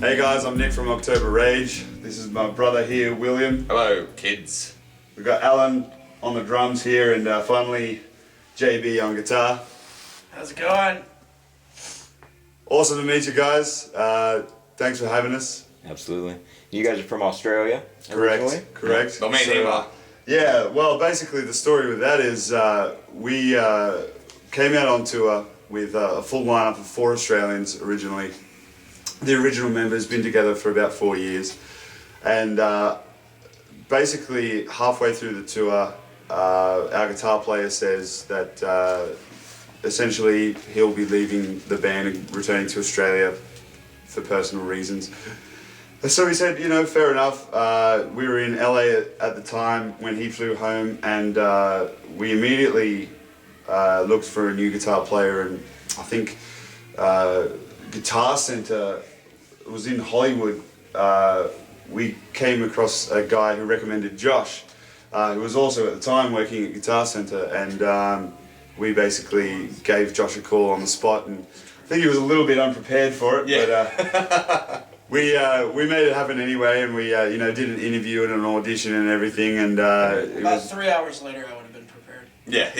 Hey guys, I'm Nick from October Rage. This is my brother here, William. Hello, kids. We've got Alan on the drums here, and finally JB on guitar. How's it going? Awesome to meet you guys. Thanks for having us. Absolutely. You guys are from Australia? Correct. Originally? Correct. Not me neither. Yeah, well, basically the story with that is we came out on tour with a full lineup of 4 Australians originally. The original members been together for about 4 years, and basically halfway through the tour, our guitar player says that essentially he'll be leaving the band and returning to Australia for personal reasons. So we said, you know, fair enough. We were in LA at the time when he flew home, and we immediately looked for a new guitar player, and I think Guitar Center was in Hollywood. We came across a guy who recommended Josh, who was also at the time working at Guitar Center, and we basically gave Josh a call on the spot, and I think he was a little bit unprepared for it, Yeah. but we made it happen anyway, and we you know, did an interview and an audition and everything, and it About was 3 hours later, I would have been prepared. Yeah.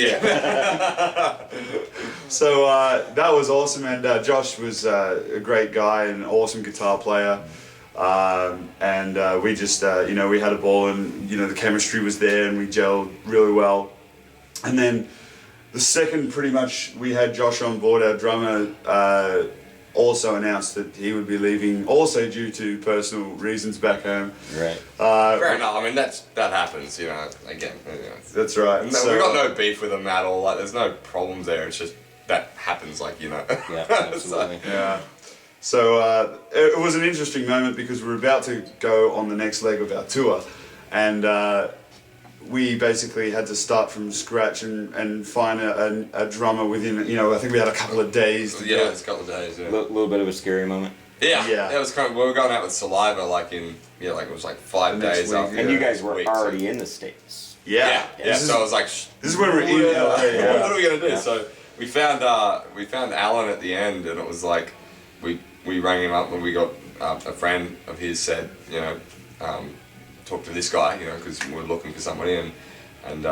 so that was awesome, and Josh was a great guy and an awesome guitar player, and we just you know, we had a ball, and you know, the chemistry was there, and we gelled really well. And then the second pretty much we had Josh on board, our drummer also announced that he would be leaving, also due to personal reasons back home. Right. Fair enough. I mean, that happens, you know. Again, you know. That's right. No, So- we got no beef with them at all. Like, there's no problems there. It's just that happens, like, you know. Yeah, absolutely. Yeah. So it was an interesting moment because we were about to go on the next leg of our tour, and we basically had to start from scratch and find a drummer within, you know, I think we had a couple of days to do Yeah, it. it's a couple of days. Yeah. Little bit of a scary moment. Yeah. Yeah. It was kind of. We were going out with Saliva, like in it was like 5 The next days week, after. yeah. And you guys were week, so- already in the States. Yeah. This is, So I was like, this is when we're in LA. What Yeah. are we gonna do? Yeah. So we found Alan at the end, and it was like we rang him up, and we got a friend of his said, you know, talk to this guy, you know, because we're looking for somebody, and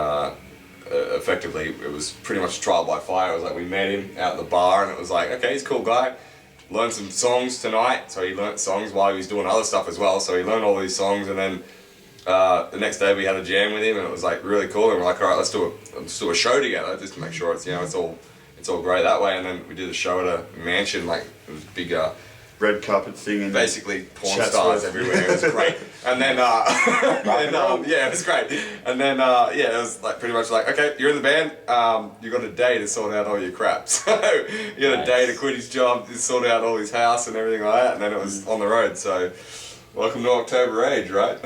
effectively it was pretty much trial by fire. It was like we met him out at the bar, and it was like, okay, he's a cool guy. Learned some songs tonight, so he learnt songs while he was doing other stuff as well. So he learned all these songs, and then the next day we had a jam with him, and it was like really cool. And we're like, all right, let's do a show together, just to make sure it's, you know, it's all great that way. And then we did a show at a mansion, like it was a big. Red carpet thing and Basically porn Chatsworth. stars everywhere. It was great. And then yeah, it was great. And then yeah, it was like pretty much like, okay, you're in the band. You got a day to sort out all your crap. So you got a day to quit his job, to sort out all his house and everything like that. And then it was on the road. So welcome to October Rage, right?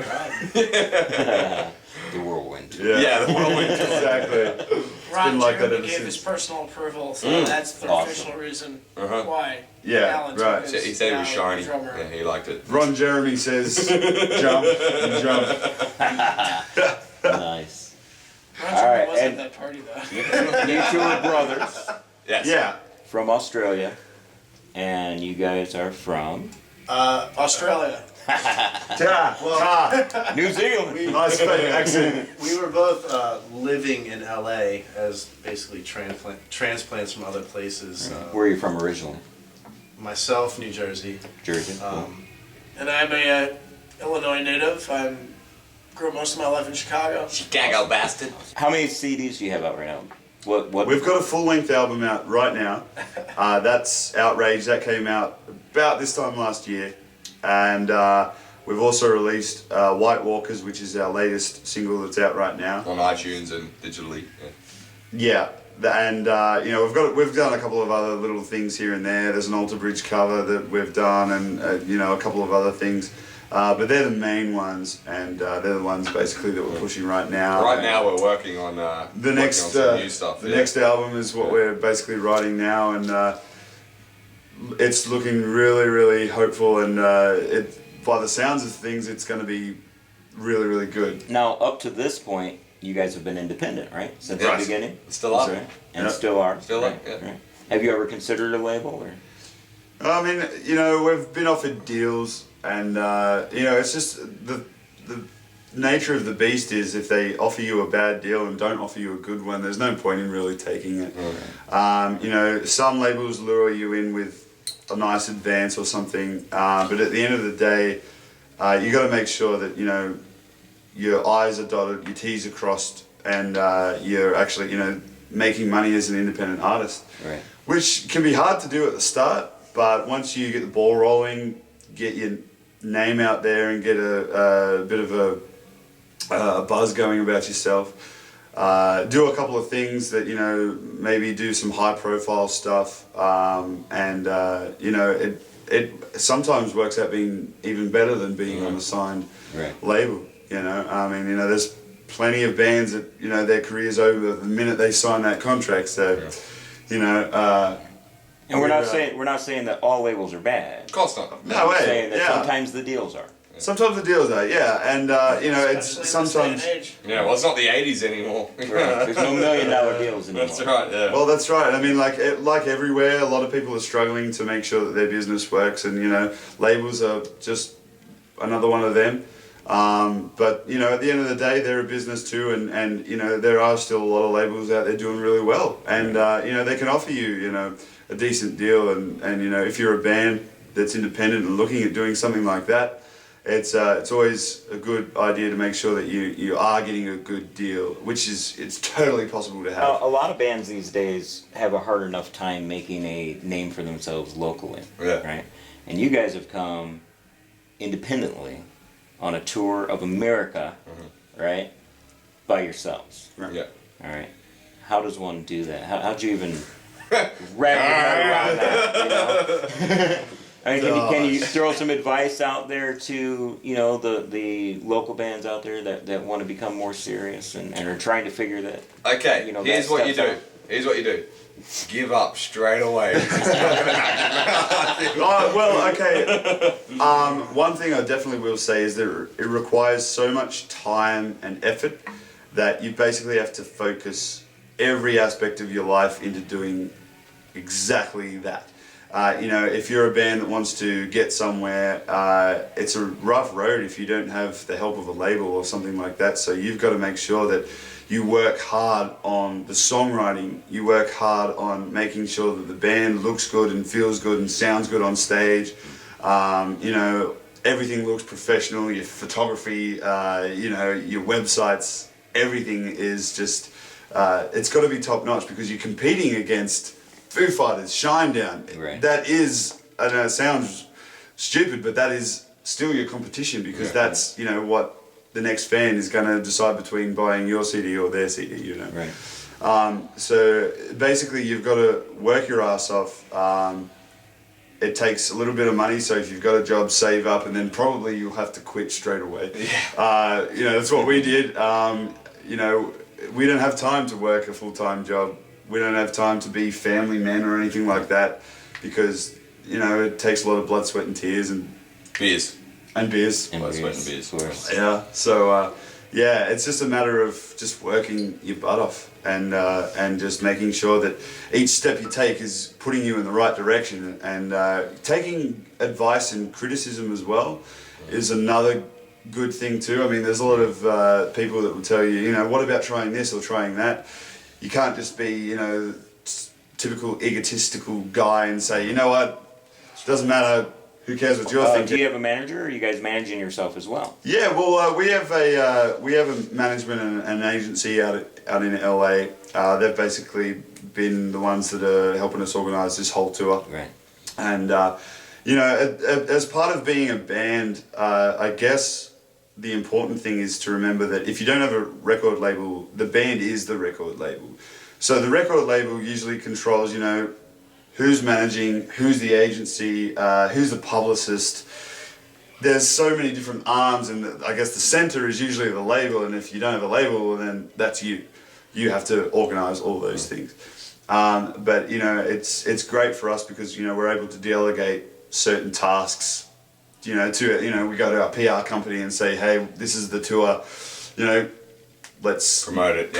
The whirlwind. Yeah, the whirlwind. Exactly. Ron like that Jeremy ever gave since. his personal approval, so that's the Awesome. official reason Uh-huh. why. Yeah, Alan right. took his He said it was now shiny. drummer. Yeah, he liked it. Ron Jeremy says, jump and jump. Nice. Ron All Jeremy right, wasn't and- at that party though. You two are brothers Yes. Yeah. from Australia, and you guys are from Australia. New Zealand. Nice fake accent. We were both living in LA as basically transplants from other places. Where are you from originally? Myself, New Jersey. Jersey. Cool. And I'm a Illinois native. I grew most of my life in Chicago. Chicago bastard. How many CDs do you have out right now? What? We've got a full-length album out right now. That's Outrage. That came out about this time last year. And we've also released White Walkers, which is our latest single that's out right now. On iTunes and digitally. Yeah, Yeah. and you know, we've done a couple of other little things here and there. There's an Alter Bridge cover that we've done, and you know, a couple of other things. But they're the main ones, and they're the ones basically that we're pushing right now. Right now we're working on The next some new stuff. the next album is what we're basically writing now, and it's looking really, really hopeful, and by the sounds of things, it's going to be really, really good. Now, up to this point, you guys have been independent, right? Since Yes. the beginning? Still are. That's right. And Yeah. still are. Still are, right? yeah. Right. Have you ever considered a label? Or? I mean, you know, we've been offered deals, and you know, it's just the nature of the beast is if they offer you a bad deal and don't offer you a good one, there's no point in really taking it. You know, some labels lure you in with a nice advance or something, but at the end of the day, you got to make sure that, you know, your I's are dotted, your T's are crossed, and you're actually, you know, making money as an independent artist. Right. Which can be hard to do at the start, but once you get the ball rolling, get your name out there and get a bit of a buzz going about yourself, do a couple of things that, you know, maybe do some high profile stuff, and you know, it sometimes works out being even better than being on a signed label, you know. I mean, you know, there's plenty of bands that, you know, their career's over the minute they sign that contract, so you know, and we're not saying that all labels are bad. Of course not. no way. We're saying that Yeah. sometimes the deals are. Sometimes the deals are, yeah, and you know, it's Especially in this day and sometimes. age. Yeah, well, it's not the 80s anymore. Right. There's no $1 million deals anymore. That's right, yeah. Well, that's right. I mean, like everywhere, a lot of people are struggling to make sure that their business works, and you know, labels are just another one of them. But you know, at the end of the day, they're a business too, and you know, there are still a lot of labels out there doing really well, and you know, they can offer you, you know, a decent deal, and you know, if you're a band that's independent and looking at doing something like that, it's always a good idea to make sure that you are getting a good deal, which is, it's totally possible to have. A lot of bands these days have a hard enough time making a name for themselves locally. Yeah. Right? And you guys have come independently on a tour of America, right? By yourselves. Right. Yeah. All right. How does one do that? How'd you even wrap your head around that? You know? I mean, can you throw some advice out there to, you know, the local bands out there that want to become more serious and are trying to figure that? Okay, You know, here's that what you stuff's do. out. Here's what you do. Give up straight away. Oh, well, okay. One thing I definitely will say is that it requires so much time and effort that you basically have to focus every aspect of your life into doing exactly that. You know, if you're a band that wants to get somewhere, it's a rough road if you don't have the help of a label or something like that. So you've got to make sure that you work hard on the songwriting, you work hard on making sure that the band looks good and feels good and sounds good on stage. You know, everything looks professional, your photography, you know, your websites, everything is just, it's got to be top notch because you're competing against Foo Fighters, Shinedown. Right. That is, I know it sounds stupid, but that is still your competition because that's, you know, what the next fan is going to decide between buying your CD or their CD, you know. Right. So basically you've got to work your ass off. It takes a little bit of money, so if you've got a job, save up, and then probably you'll have to quit straight away. Yeah. You know, that's what we did. You know, we don't have time to work a full-time job. We don't have time to be family men or anything like that because, you know, it takes a lot of blood, sweat and tears and Beers. beers. Blood, sweat and beers. Of course. Yeah, so yeah, it's just a matter of just working your butt off and just making sure that each step you take is putting you in the right direction and taking advice and criticism as well is another good thing too. I mean, there's a lot of people that will tell you, you know, what about trying this or trying that? You can't just be, you know, typical egotistical guy and say, you know what, it doesn't matter. Who cares what you're thinking? Do you have a manager, or are you guys managing yourself as well? Yeah, well, we have a management and an agency out in LA. They've basically been the ones that are helping us organise this whole tour. Right. And you know, as part of being a band, I guess the important thing is to remember that if you don't have a record label, the band is the record label. So the record label usually controls, you know, who's managing, who's the agency, who's the publicist. There's so many different arms, and I guess the center is usually the label, and if you don't have a label, then that's you. You have to organize all those things. But, you know, it's great for us because, you know, we're able to delegate certain tasks, you know, to, you know, we go to our PR company and say, hey, this is the tour, you know, let's Promote it,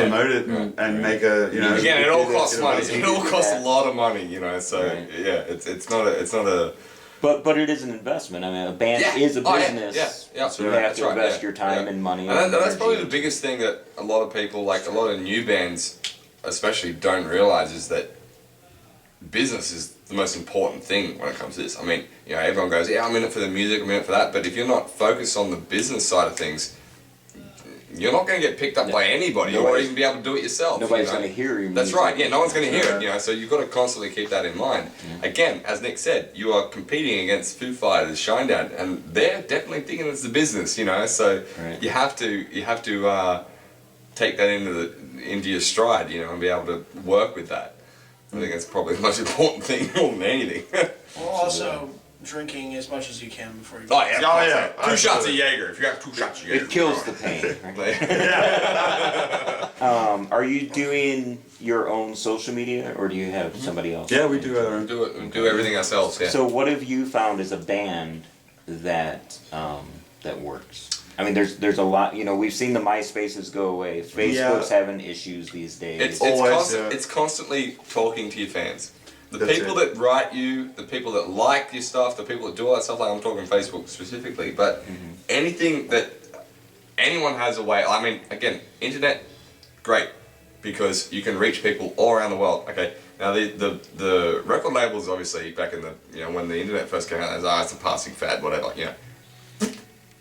and make a, you know. Again, it all do that, costs you know, money. you It all do costs a that. lot of money, you know. So Right. yeah, it's not a. But it is an investment. I mean, a band Yeah. is a Oh, yeah, business. yeah. So you right. have That's to right, invest yeah, your time yeah. and money. And that's probably the energy. biggest thing that a lot of people, like a lot of new bands, especially, don't realize is that business is the most important thing when it comes to this. I mean, you know, everyone goes, yeah, I'm in it for the music, I'm in it for that, but if you're not focused on the business side of things, you're not going to get picked up by anybody or Nobody's- even be able to do it yourself. Nobody's you know? going to hear you. That's right, yeah, no one's going to hear right. it, you know, so you've got to constantly keep that in mind. Again, as Nick said, you are competing against Foo Fighters, Shinedown, and they're definitely thinking it's the business, you know, so Right. you have to take that into your stride, you know, and be able to work with that. I think that's probably the most important thing more than anything. Well, also drinking as much as you can before you. Oh yeah, Oh, yeah, 2 shots of absolutely. Jaeger. If you have 2 shots of Jaeger, It kills the pain. Right? Like- Are you doing your own social media, or do you have somebody else? Yeah, we do our own. we do everything ourselves. Yeah. So what have you found as a band that that works? I mean, there's a lot. You know, we've seen the MySpaces go away. Facebook's having issues these days. Always, It's constantly talking to your fans. The That's people it. that write you, the people that like your stuff, the people that do all that stuff, like I'm talking Facebook specifically, but anything that anyone has a way, I mean, again, internet, great, because you can reach people all around the world. Okay, now the record labels, obviously, back in the, you know, when the internet first came out, it's a passing fad, whatever, you know.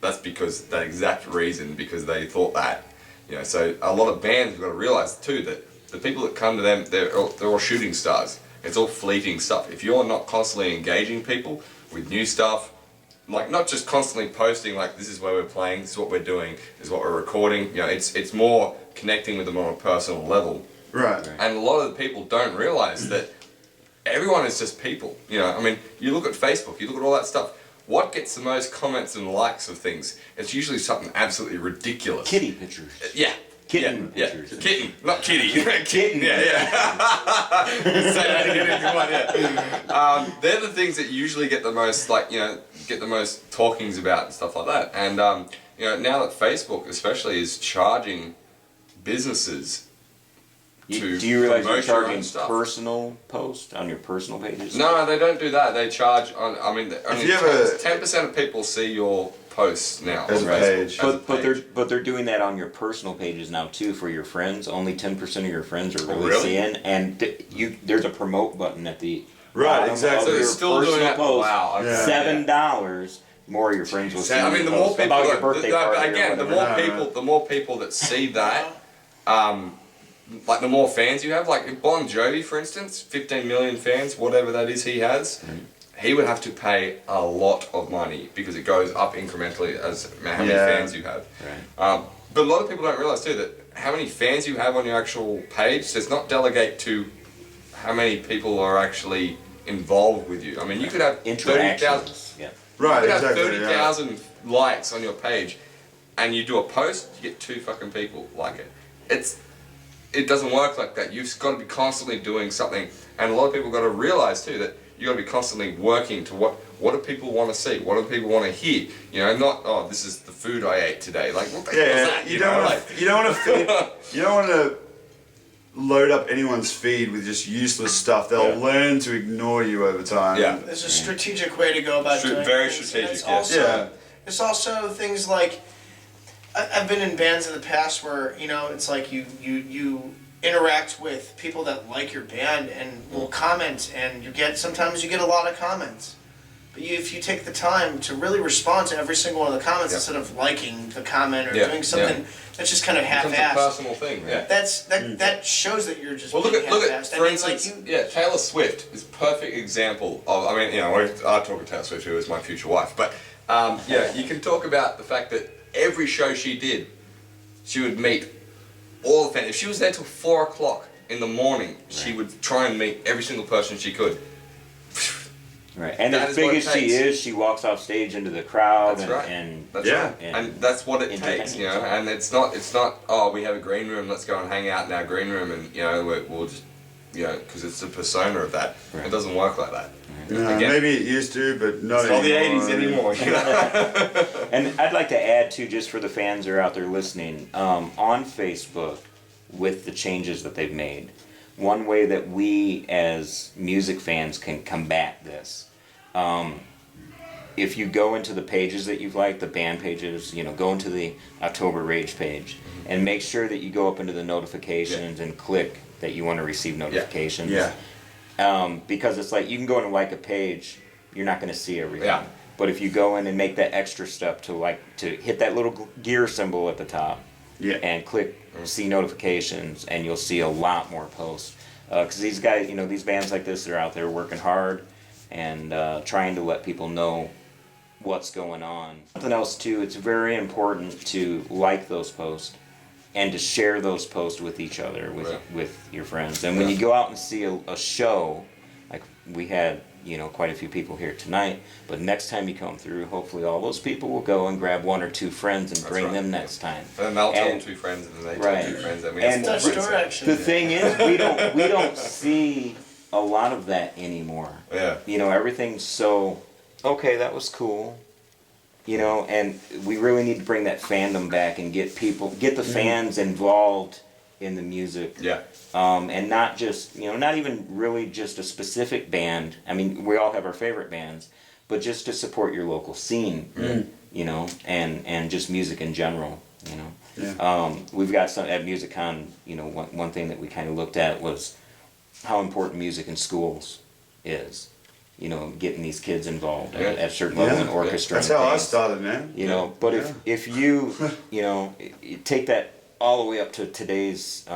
That's because, that exact reason, because they thought that, you know, so a lot of bands have got to realise too that the people that come to them, they're all shooting stars. It's all fleeting stuff. If you're not constantly engaging people with new stuff, like not just constantly posting like this is where we're playing, this is what we're doing, this is what we're recording, you know, it's more connecting with them on a personal level. Right. And a lot of the people don't realise that everyone is just people. You know, I mean, you look at Facebook, you look at all that stuff. What gets the most comments and likes of things? It's usually something absolutely ridiculous. Kitty pictures. Yeah. Kitten yeah, pictures. Yeah. Kitten, not kitty. Kitten. Yeah. Say that again, come on, yeah. They're the things that usually get the most, like, you know, get the most talkings about and stuff like that. And, you know, now that Facebook especially is charging businesses to Do you realize you're promote your own charging stuff. personal posts on your personal pages? No, they don't do that. They charge on, I mean, only you ever- 10% of people see your posts now. As a on Facebook, page. as a page. But they're doing that on your personal pages now too for your friends. Only 10% of your friends are really, really? seeing, and there's a promote button at the Right, bottom exactly. of So they're your still doing personal that. post. Wow. Okay. Yeah. $7 more of your friends will see. I mean, the your more post people about your that, birthday party or again, the whatever. more people that see that, like the more fans you have. Like if Bon Jovi, for instance, 15 million fans, whatever that is he has, he would have to pay a lot of money because it goes up incrementally as how many Yeah. fans you have. Right. But a lot of people don't realize too that how many fans you have on your actual page does not delegate to how many people are actually involved with you. I mean, you could have 30,000. Interactions. Yeah. Right, You could have exactly. 30,000 likes on your page, and you do a post, you get 2 fucking people like it. It doesn't work like that. You've got to be constantly doing something, and a lot of people got to realize too that you got to be constantly working to what do people want to see, what do people want to hear. You know, not this is the food I ate today. Like what the hell is Yeah, that? you know, don't want like- to. You don't want to feed. You don't want to load up anyone's feed with just useless stuff. They'll Yeah. learn to ignore you over time. Yeah. There's a strategic way to go about doing Very things. strategic, And it's yes. also, Yeah. It's also things like I've been in bands in the past where it's like you interact with people that like your band and will comment, and sometimes you get a lot of comments. But if you take the time to really respond to every single one of the comments Yeah. instead of liking the comment or Yeah, doing something that's just kind of It becomes a half-assed, personal thing. Yeah. that shows that you're just Well, look being at half-assed. for I mean, instance, like yeah, Taylor Swift is a perfect example of. I mean, I talk to Taylor Swift, who is my future wife, but yeah, you can talk about the fact that every show she did, she would meet all the fans. If she was there till 4 o'clock in the morning, she would try and meet every single person she could. Right. And That as is what big it as she takes. is, she walks off stage into the crowd That's right. and That's Yeah. right. And that's what it takes, you know. And it's not we have a green room, let's go and hang out in our green room, and we'll just because it's the persona of that. Right. It doesn't work like that. No, Again. maybe it used to, but not It's not the anymore. 80s anymore. You know? And I'd like to add too, just for the fans that are out there listening, on Facebook, with the changes that they've made, one way that we as music fans can combat this, if you go into the pages that you've liked, the band pages, go into the October Rage page, and make sure that you go up into the notifications and click that you want to receive notifications. Because it's like, you can go in and like a page, you're not going to see everything. Yeah. But if you go in and make that extra step to hit that little gear symbol at the top, and click see notifications, and you'll see a lot more posts. Because these guys, these bands like this, they're out there working hard and trying to let people know what's going on. Something else too, it's very important to like those posts and to share those posts with each other, with your friends. And when you go out and see a show, like we had, quite a few people here tonight, but next time you come through, hopefully all those people will go and grab one or two friends and bring them next time. And then they'll tell 2 friends, and then they tell 2 friends, and we have 4 friends. Direction. The thing is, we don't see a lot of that anymore. Yeah. Everything's so, okay, that was cool. And we really need to bring that fandom back and get the fans involved in the music. Yeah. And not just, not even really just a specific band. I mean, we all have our favorite bands, but just to support your local scene, and just music in general, Yeah. We've got some at MusicCon, one thing that we kind of looked at was how important music in schools is. Getting these kids involved at a certain level in orchestra. That's and how I things. started, man. But if you, you take that all the way up to today's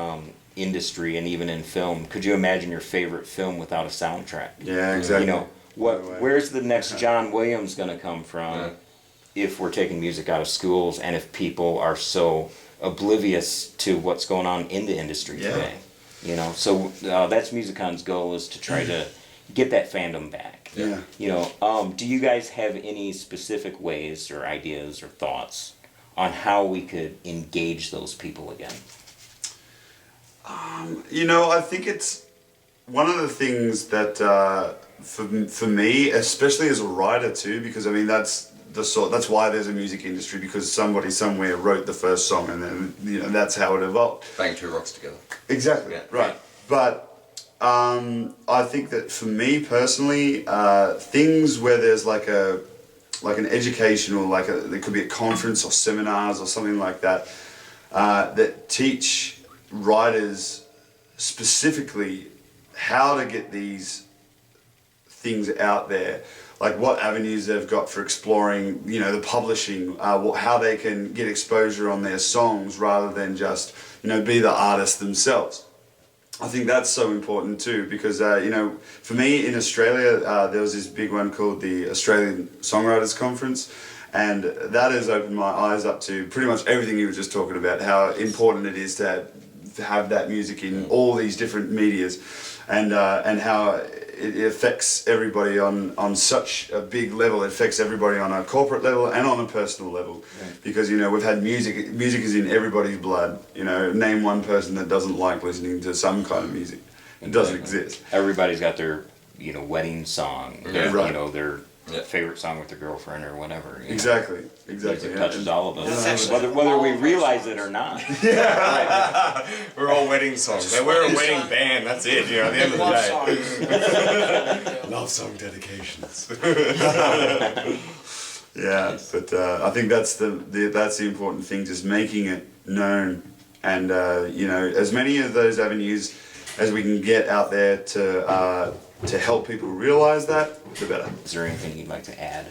industry and even in film, could you imagine your favorite film without a soundtrack? Yeah, exactly. Where's the next John Williams going to come from if we're taking music out of schools and if people are so oblivious to what's going on in the industry today? So that's MusicCon's goal, is to try to get that fandom back. Yeah. Do you guys have any specific ways or ideas or thoughts on how we could engage those people again? I think it's one of the things that for me, especially as a writer too, because I mean that's why there's a music industry, because somebody somewhere wrote the first song, and then that's how it evolved. Bang 2 rocks together. Exactly. Yeah. Right. But I think that for me personally, things where there's like an educational, there could be a conference or seminars or something like that, that teach writers specifically how to get these things out there, like what avenues they've got for exploring, the publishing, how they can get exposure on their songs rather than just, be the artist themselves. I think that's so important too, because for me in Australia, there was this big one called the Australian Songwriters Conference, and that has opened my eyes up to pretty much everything you were just talking about, how important it is to have that music in all these different medias, and how it affects everybody on such a big level. It affects everybody on a corporate level and on a personal level, because we've had music is in everybody's blood. Name one person that doesn't like listening to some kind of music. It doesn't exist. Everybody's got their wedding song, their, Right. their favorite song with their girlfriend or whatever. Exactly. Music touches all of us, That's whether we realize it or not. We're all wedding songs. We're a wedding band. That's it. At the end of the Love day. songs. Love song dedications. Yeah, but I think that's the important thing, just making it known, and as many of those avenues as we can get out there to help people realize that, the better. Is there anything you'd like to add?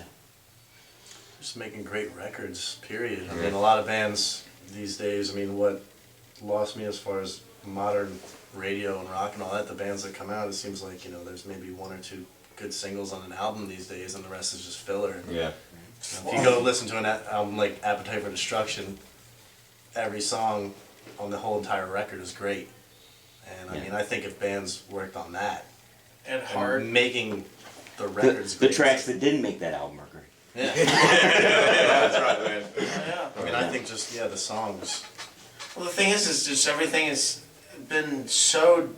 Just making great records, period. I mean, a lot of bands these days, what lost me as far as modern radio and rock and all that, the bands that come out, it seems like, there's maybe 1 or 2 good singles on an album these days, and the rest is just filler. Yeah. If you go listen to an album like Appetite for Destruction, every song on the whole entire record is great. And I think if bands worked on that, And hard. making the records The great. tracks that didn't make that album are great. Yeah. That's right, man. Yeah. I think just, the songs. Well, the thing is just everything has been so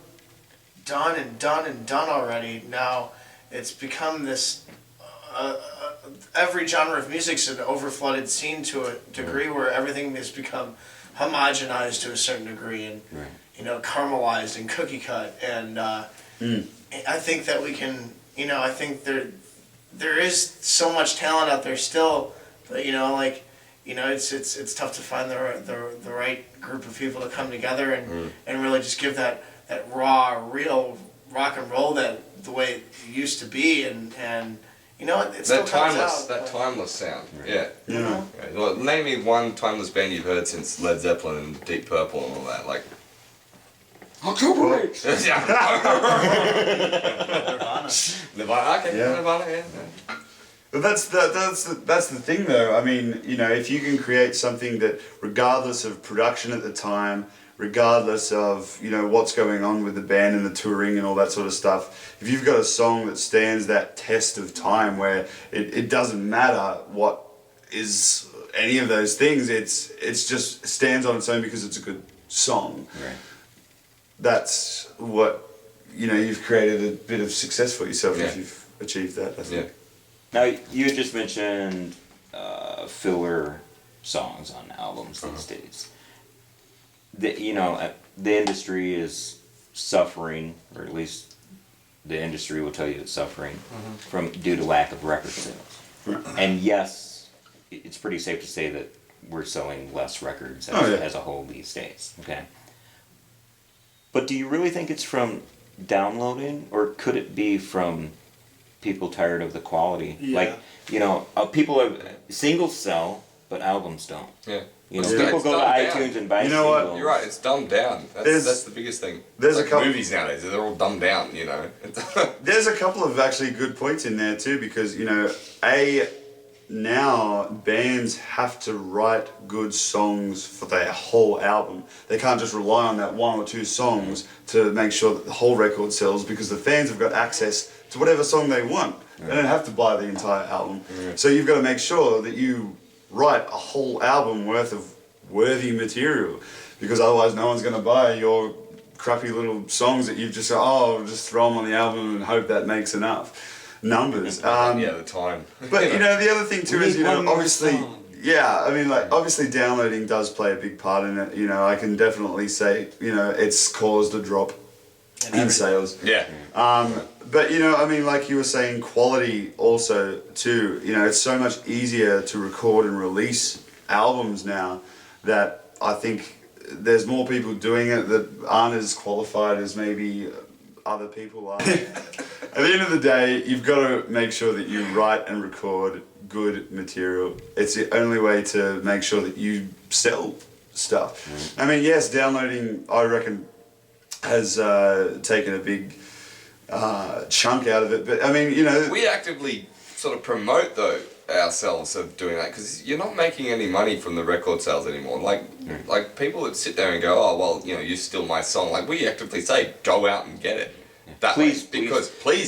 done and done and done already. Now it's become this every genre of music's an overflooded scene to a degree where everything has become homogenized to a certain degree and caramelized and cookie cut. And I think that we can, I think there is so much talent out there still, but it's tough to find the right group of people to come together and really just give that raw, real rock and roll that the way it used to be, and it still That comes timeless, out, that but, timeless sound. Yeah. Yeah. Well, name me one timeless band you've heard since Led Zeppelin and Deep Purple and all that. Like October. Nirvana. Okay. Yeah. Nirvana. Yeah. But that's the thing, though. I mean, if you can create something that, regardless of production at the time, regardless of what's going on with the band and the touring and all that sort of stuff, if you've got a song that stands that test of time, where it doesn't matter what is any of those things, it's just stands on its own because it's a good song. Right. That's what you've created a bit of success for yourself if Yeah. you've achieved that. I think. Now, you just mentioned filler songs on albums these days. The industry is suffering, or at least the industry will tell you it's suffering due to lack of record sales. And yes, it's pretty safe to say that we're selling less records as a whole these days. Okay. But do you really think it's from downloading, or could it be from people tired of the quality? Yeah. Like, people are singles sell, but albums don't. Yeah. People It's go to dumbed iTunes down. and buy You know what? singles. You're right. It's dumbed down. That's the biggest thing. There's like a couple movies nowadays. They're all dumbed down. There's a couple of actually good points in there too, because now bands have to write good songs for their whole album. They can't just rely on that one or two songs to make sure that the whole record sells, because the fans have got access to whatever song they want. They don't have to buy the entire album. So you've got to make sure that you write a whole album worth of worthy material, because otherwise no one's going to buy your crappy little songs that you've just just throw them on the album and hope that makes enough numbers. the time. But the other thing too is obviously, obviously downloading does play a big part in it. I can definitely say it's caused a drop in sales. Yeah. But like you were saying, quality also too. It's so much easier to record and release albums now that I think there's more people doing it that aren't as qualified as maybe other people are. At the end of the day, you've got to make sure that you write and record good material. It's the only way to make sure that you sell stuff. Yes, downloading, I reckon, has taken a big chunk out of it. But we actively sort of promote though ourselves of doing that, because you're not making any money from the record sales anymore. Like people that sit there and go, oh well, you steal my song. Like, we actively say, go out and get it. Please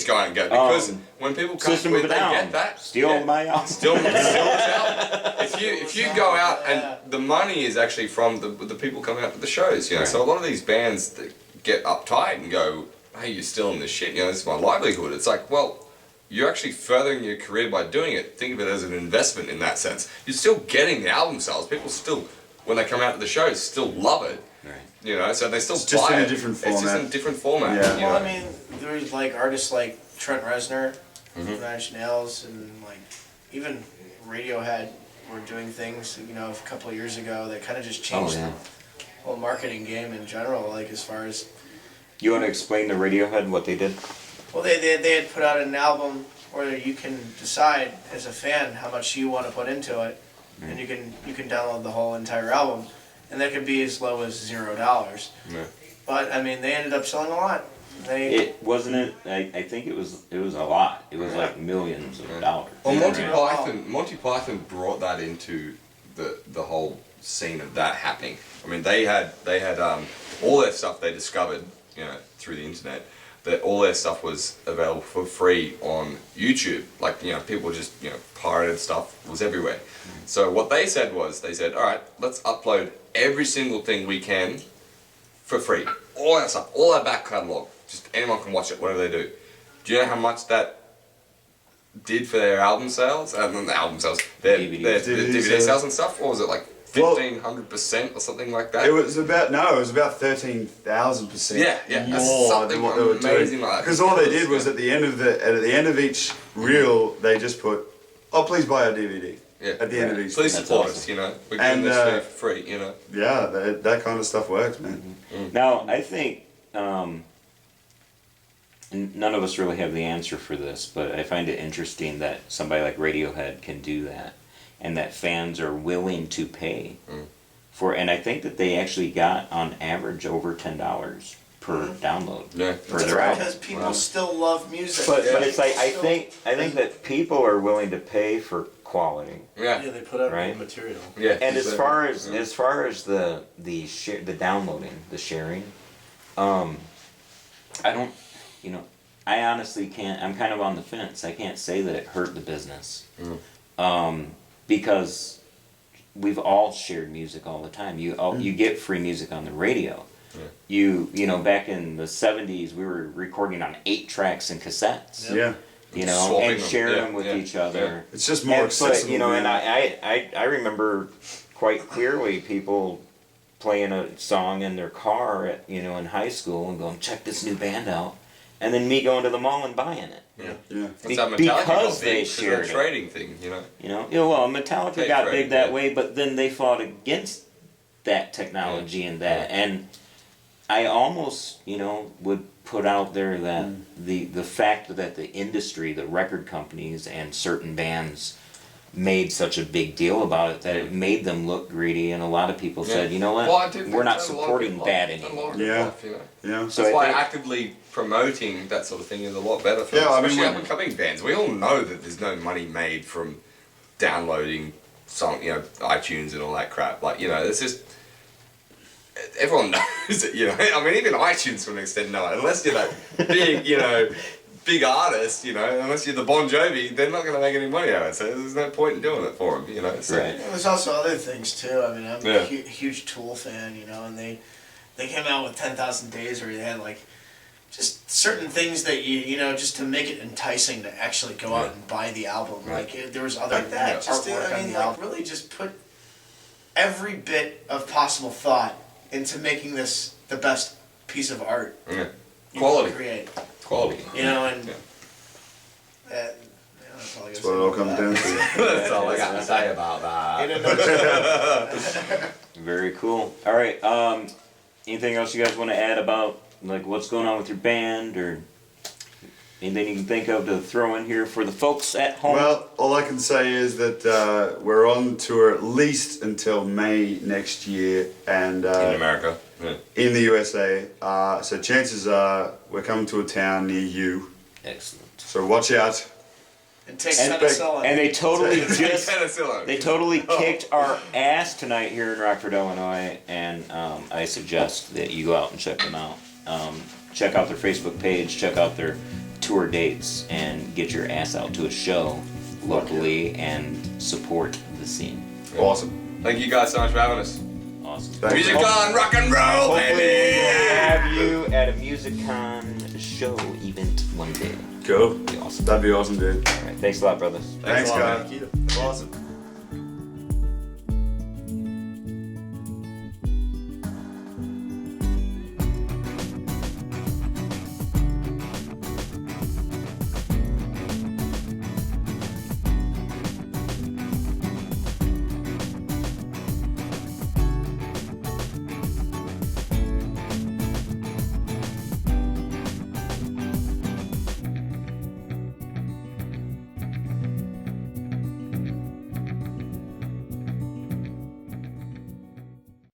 go out and get it, because when people come System with, of they a Down. get that. Steal my album. Steal if you go out, and the money is actually from the people coming out to the shows. Right. So a lot of these bands that get uptight and go, hey, you're stealing this shit. This is my livelihood. It's like, well, you're actually furthering your career by doing it. Think of it as an investment in that sense. You're still getting the album sales. People still, when they come out to the shows, still love it. Right. So they still It's just buy in a it. different It's just format. in a different format. Yeah. Well, there's like artists like Trent Reznor, Nine Inch Nails, and like even Radiohead were doing things, a couple of years ago that kind of just changed the whole marketing game in general. Like, as far as, You want to explain the Radiohead, what they did? well, they had put out an album where you can decide as a fan how much you want to put into it, and you can download the whole entire album, and that could be as low as $0. Yeah. But they ended up selling a lot. It wasn't it. I think it was a lot. It was like millions of dollars. Well, Yeah. Monty Python brought that into the whole scene of that happening. They had all their stuff they discovered, through the internet. That all their stuff was available for free on YouTube. Like, people just, pirated stuff was everywhere. So what they said was, all right, let's upload every single thing we can for free. All our stuff, all our back catalogue. Just anyone can watch it, whatever they do. Do you know how much that did for their album sales, and then the album sales, their DVD sales and stuff. What was it like? 1,500% or something like that. It was about 13,000% Yeah, that's more something than what they were amazing doing. like that. Because all they did was at the end of each reel, they just put, "Oh, please buy our DVD." Yeah. At the end of each. Please thing. support awesome. us. You know, we're And, giving this for free. You know. Yeah, that kind of stuff works, man. Now, I think none of us really have the answer for this, but I find it interesting that somebody like Radiohead can do that, and that fans are willing to pay for. And I think that they actually got on average over $10 per download for their album. Because people still love music. But it's like I think that people are willing to pay for quality. Yeah, they put out Right. good material. Yeah. And as far as the downloading, the sharing, I don't, I honestly can't. I'm kind of on the fence. I can't say that it hurt the business, because we've all shared music all the time. You get free music on the radio. You know, back in the '70s, we were recording on 8 tracks and cassettes. Yeah. Swapping And them. sharing Yeah, them with yeah, each other. It's just more And, accessible. but, and man. I remember quite clearly people playing a song in their car in high school and going, check this new band out, and then me going to the mall and buying it. Yeah. That's how Metallica because got they big, shared that it. trading thing, you know. Well, Metallica Tape got trading, big that yeah. way, but then they fought against that technology and that, and I almost would put out there that the fact that the industry, the record companies, and certain bands made such a big deal about it that it made them look greedy, and a lot of people said, you know what, Well, I do think we're not that a lot of supporting people bad like- a lot anymore. of people Yeah. like, you know. Yeah. So That's I why think- actively promoting that sort of thing is a lot better for Yeah, I mean, especially when- up-and-coming bands. We all know that there's no money made from downloading iTunes and all that crap. Like, it's just everyone knows it. I mean, even iTunes to an extent know it. Unless you're that big, big artist, unless you're the Bon Jovi, they're not going to make any money out of it. So there's no point in doing it for them. So. Right. There's also other things too. I mean, I'm Yeah. a huge Tool fan, and they came out with 10,000 Days where they had like just certain things that just to make it enticing to actually go out and buy the album. Right. Like there was other Like that, artwork on the album. Really just put every bit of possible thought into making this the best piece of art Yeah. you Quality. can create. Quality. And Yeah. that's all I That's gotta what it all say comes about down that. to. That's all I got to say about that. In a nutshell. Very cool. All right. Anything else you guys want to add about like what's going on with your band, or anything you can think of to throw in here for the folks at home? Well, all I can say is that we're on tour at least until May next year, and In America. Yeah. in the USA. So chances are we're coming to a town near you. Excellent. So watch out. And take And- penicillin. And they totally just Penicillin. they totally kicked our ass tonight here in Rockford, Illinois, and I suggest that you go out and check them out. Check out their Facebook page, check out their tour dates, and get your ass out to a show locally and support the scene. Awesome. Thank you guys so much for having us. Awesome. Thanks. Music on rock and roll, Hopefully baby! we'll have you at a MusicCon show event one day. Cool. Be awesome. That'd be awesome, dude. All right, thanks a lot, brothers. Thanks, a lot, guys. man. Thank you. Awesome.